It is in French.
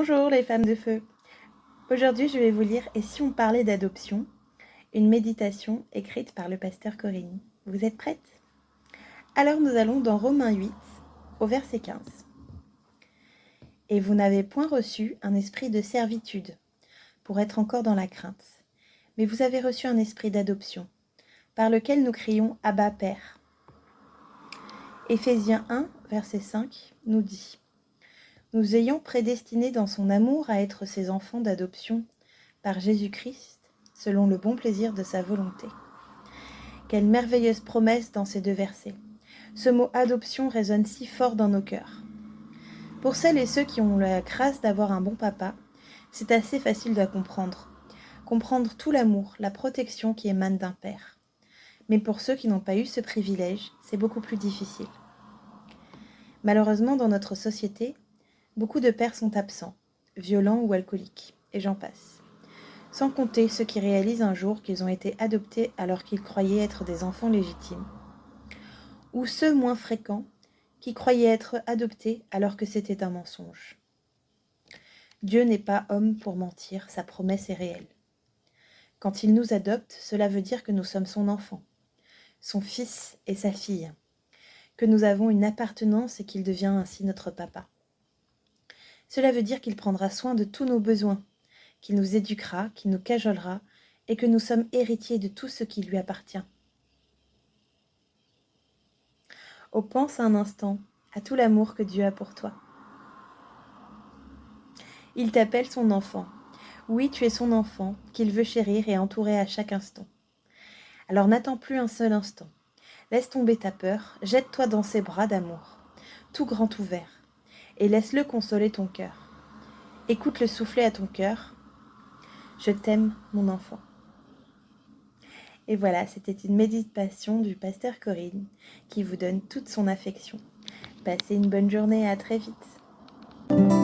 Bonjour les femmes de feu. Aujourd'hui, je vais vous lire « Et si on parlait d'adoption ?» une méditation écrite par le pasteur Corinne. Vous êtes prêtes? Alors nous allons dans Romains 8, au verset 15. « Et vous n'avez point reçu un esprit de servitude, pour être encore dans la crainte, mais vous avez reçu un esprit d'adoption, par lequel nous crions « Abba, Père ». Éphésiens 1, verset 5, nous dit « Nous ayant prédestinés dans son amour à être ses enfants d'adoption par Jésus-Christ, selon le bon plaisir de sa volonté. » Quelle merveilleuse promesse dans ces deux versets. Ce mot « adoption » résonne si fort dans nos cœurs. Pour celles et ceux qui ont la grâce d'avoir un bon papa, c'est assez facile de comprendre. Comprendre tout l'amour, la protection qui émane d'un père. Mais pour ceux qui n'ont pas eu ce privilège, c'est beaucoup plus difficile. Malheureusement, dans notre société, beaucoup de pères sont absents, violents ou alcooliques, et j'en passe. Sans compter ceux qui réalisent un jour qu'ils ont été adoptés alors qu'ils croyaient être des enfants légitimes. Ou ceux moins fréquents qui croyaient être adoptés alors que c'était un mensonge. Dieu n'est pas homme pour mentir, sa promesse est réelle. Quand il nous adopte, cela veut dire que nous sommes son enfant, son fils et sa fille, que nous avons une appartenance et qu'il devient ainsi notre papa. Cela veut dire qu'il prendra soin de tous nos besoins, qu'il nous éduquera, qu'il nous cajolera et que nous sommes héritiers de tout ce qui lui appartient. Oh, pense un instant à tout l'amour que Dieu a pour toi. Il t'appelle son enfant. Oui, tu es son enfant, qu'il veut chérir et entourer à chaque instant. Alors n'attends plus un seul instant. Laisse tomber ta peur, jette-toi dans ses bras d'amour, tout grand ouvert, et laisse-le consoler ton cœur. Écoute-le souffler à ton cœur. Je t'aime, mon enfant. Et voilà, c'était une méditation du pasteur Corinne qui vous donne toute son affection. Passez une bonne journée, à très vite.